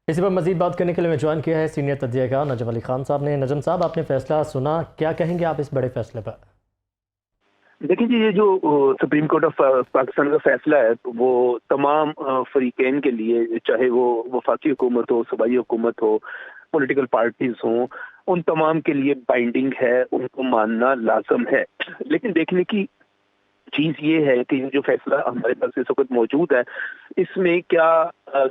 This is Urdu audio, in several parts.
اسی پر مزید بات کرنے کے لیے میں جوائن کیا ہے سینئر تجزیہ کار نجم علی خان صاحب نے۔ نجم صاحب، آپ نے فیصلہ سنا، کیا کہیں گے آپ اس بڑے فیصلے پر؟ دیکھیں جی، یہ جو سپریم کورٹ آف پاکستان کا فیصلہ ہے وہ تمام فریقین کے لیے، چاہے وہ وفاقی حکومت ہو، صوبائی حکومت ہو، پولیٹیکل پارٹیز ہوں، ان تمام کے لیے بائنڈنگ ہے، ان کو ماننا لازم ہے۔ لیکن دیکھنے کی چیز یہ ہے کہ جو فیصلہ ہمارے پاس اس وقت موجود ہے، اس میں کیا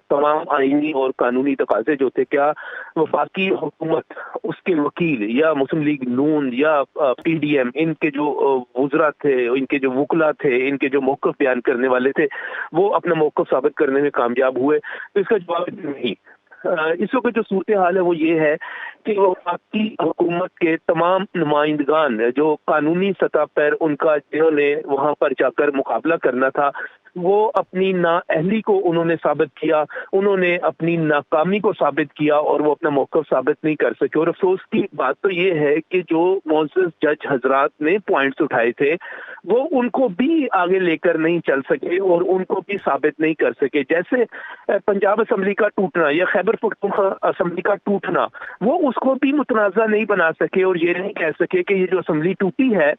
تمام آئینی اور قانونی تقاضے جو تھے، کیا وفاقی حکومت، اس کے وکیل یا مسلم لیگ نون یا پی ڈی ایم، ان کے جو وزراء تھے، ان کے جو وکلا تھے، ان کے جو موقف بیان کرنے والے تھے، وہ اپنا موقف ثابت کرنے میں کامیاب ہوئے؟ تو اس کا جواب نہیں۔ اس وقت جو صورتحال ہے وہ یہ ہے کہ وفاقی حکومت کے تمام نمائندگان جو قانونی سطح پر ان کا جنہوں نے وہاں پر جا کر مقابلہ کرنا تھا، وہ اپنی نااہلی کو انہوں نے ثابت کیا، انہوں نے اپنی ناکامی کو ثابت کیا اور وہ اپنا موقف ثابت نہیں کر سکے۔ اور افسوس کی بات تو یہ ہے کہ جو معزز جج حضرات نے پوائنٹس اٹھائے تھے وہ ان کو بھی آگے لے کر نہیں چل سکے اور ان کو بھی ثابت نہیں کر سکے۔ جیسے پنجاب اسمبلی کا ٹوٹنا یا خیبر پختونخوا اسمبلی کا ٹوٹنا، وہ اس کو بھی متنازع نہیں بنا سکے اور یہ نہیں کہہ سکے کہ یہ جو اسمبلی ٹوٹی ہے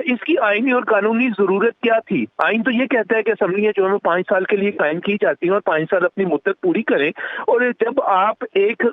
اس کی آئینی اور قانونی ضرورت کیا تھی۔ آئین تو یہ کہتا ہے کہ اسمبلیاں جو ہے 5 سال کے لیے قائم کی جاتی ہیں اور 5 سال اپنی مدت پوری کریں، اور جب آپ ایک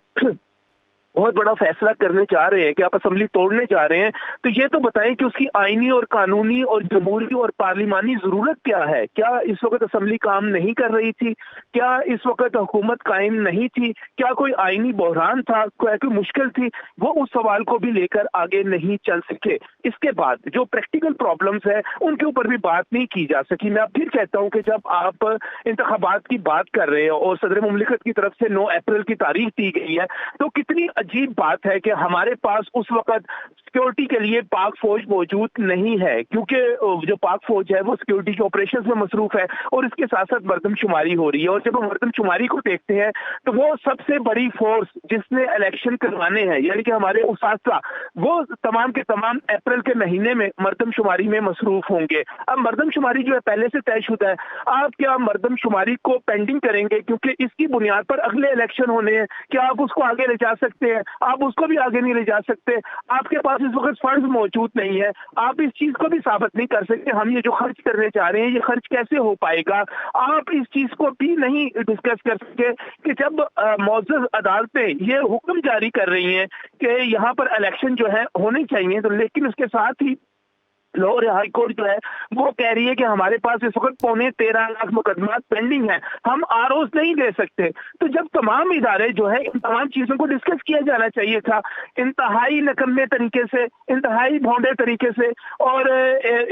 بہت بڑا فیصلہ کرنے جا رہے ہیں کہ آپ اسمبلی توڑنے جا رہے ہیں، تو یہ تو بتائیں کہ اس کی آئینی اور قانونی اور جمہوری اور پارلیمانی ضرورت کیا ہے؟ کیا اس وقت اسمبلی کام نہیں کر رہی تھی؟ کیا اس وقت حکومت قائم نہیں تھی؟ کیا کوئی آئینی بحران تھا؟ کوئی مشکل تھی؟ وہ اس سوال کو بھی لے کر آگے نہیں چل سکے۔ اس کے بعد جو پریکٹیکل پرابلمز ہیں ان کے اوپر بھی بات نہیں کی جا سکی۔ میں اب پھر کہتا ہوں کہ جب آپ انتخابات کی بات کر رہے ہیں اور صدر مملکت کی طرف سے 9 اپریل کی تاریخ دی گئی ہے، تو کتنی عجیب بات ہے کہ ہمارے پاس اس وقت سیکیورٹی کے لیے پاک فوج موجود نہیں ہے، کیونکہ جو پاک فوج ہے وہ سیکیورٹی کے آپریشنز میں مصروف ہے اور اس کے ساتھ ساتھ مردم شماری ہو رہی ہے۔ اور جب ہم مردم شماری کو دیکھتے ہیں تو وہ سب سے بڑی فورس جس نے الیکشن کروانے ہیں، یعنی کہ ہمارے اساتذہ، وہ تمام کے تمام اپریل کے مہینے میں مردم شماری میں مصروف ہوں گے۔ اب مردم شماری جو ہے پہلے سے طے شدہ ہے، آپ کیا مردم شماری کو پینڈنگ کریں گے کیونکہ اس کی بنیاد پر اگلے الیکشن ہونے ہیں؟ کیا آپ اس کو آگے لے جا سکتے ہیں؟ آپ اس کو بھی آگے نہیں لے جا سکتے۔ آپ کے پاس اس وقت فنڈز موجود نہیں ہے، آپ اس چیز کو بھی ثابت نہیں کر سکتے ہم یہ جو خرچ کرنے چاہ رہے ہیں یہ خرچ کیسے ہو پائے گا۔ آپ اس چیز کو بھی نہیں ڈسکس کر سکتے کہ جب معزز عدالتیں یہ حکم جاری کر رہی ہیں کہ یہاں پر الیکشن جو ہے ہونے چاہیے، تو لیکن اس کے ساتھ ہی لاہور ہائی کورٹ جو ہے وہ کہہ رہی ہے کہ ہمارے پاس اس وقت 13.25 لاکھ مقدمات پینڈنگ ہیں، ہم آروز نہیں دے سکتے۔ تو جب تمام ادارے جو ہے ان تمام چیزوں کو ڈسکس کیا جانا چاہیے تھا، انتہائی نکمے طریقے سے، انتہائی بھونڈے طریقے سے اور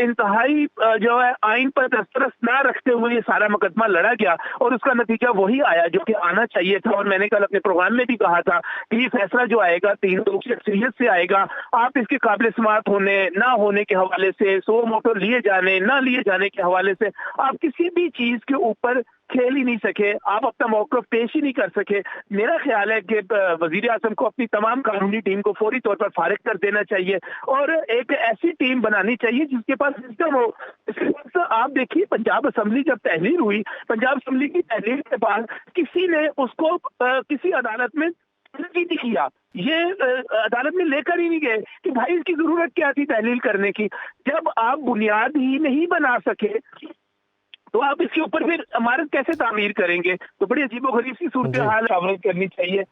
انتہائی جو ہے آئین پر دسترس نہ رکھتے ہوئے یہ سارا مقدمہ لڑا گیا اور اس کا نتیجہ وہی آیا جو کہ آنا چاہیے تھا۔ اور میں نے کل اپنے پروگرام میں بھی کہا تھا کہ یہ فیصلہ جو آئے گا 3 لوگوں کی اکثریت سے آئے گا۔ آپ اس کے قابل سماعت ہونے نہ ہونے کے حوالے سے، سو موٹو لیے جانے نہ لیے جانے کے حوالے سے آپ کسی بھی چیز کے اوپر کھیل ہی نہیں سکے، آپ اپنا موقف پیش ہی نہیں کر سکے۔ میرا خیال ہے کہ وزیر اعظم کو اپنی تمام قانونی ٹیم کو فوری طور پر فارغ کر دینا چاہیے اور ایک ایسی ٹیم بنانی چاہیے جس کے پاس سسٹم ہو۔ اس کے بعد آپ دیکھیے پنجاب اسمبلی جب تحلیل ہوئی، پنجاب اسمبلی کی تحلیل کے بعد کسی نے اس کو کسی عدالت میں نہیں کیا، یہ عدالت میں لے کر ہی نہیں گئے کہ بھائی اس کی ضرورت کیا تھی تحلیل کرنے کی۔ جب آپ بنیاد ہی نہیں بنا سکے تو آپ اس کے اوپر پھر عمارت کیسے تعمیر کریں گے؟ تو بڑی عجیب و غریب سی جی، صورتحال شامل کرنی چاہیے۔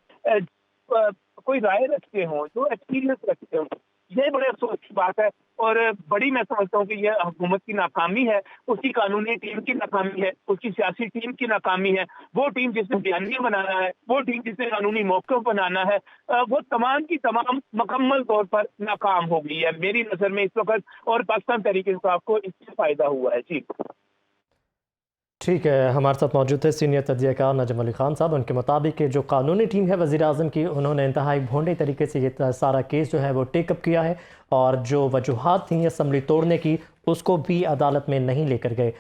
کوئی رائے رکھتے ہوں، جو ایکسپیرینس رکھتے ہوں، یہ بڑے افسوس کی بات ہے اور بڑی میں سمجھتا ہوں کہ یہ حکومت کی ناکامی ہے، اس کی قانونی ٹیم کی ناکامی ہے، اس کی سیاسی ٹیم کی ناکامی ہے۔ وہ ٹیم جس نے بیانیہ بنانا ہے، وہ ٹیم جس نے قانونی موقف بنانا ہے، وہ تمام کی تمام مکمل طور پر ناکام ہو گئی ہے میری نظر میں اس وقت، اور پاکستان تحریک انصاف کو اس سے فائدہ ہوا ہے۔ جی ٹھیک ہے، ہمارے ساتھ موجود ہے سینئر تجزیہ کار نجم علی خان صاحب۔ ان کے مطابق کہ جو قانونی ٹیم ہے وزیر اعظم کی، انہوں نے انتہائی بھونڈے طریقے سے یہ سارا کیس جو ہے وہ ٹیک اپ کیا ہے، اور جو وجوہات تھیں اسمبلی توڑنے کی اس کو بھی عدالت میں نہیں لے کر گئے۔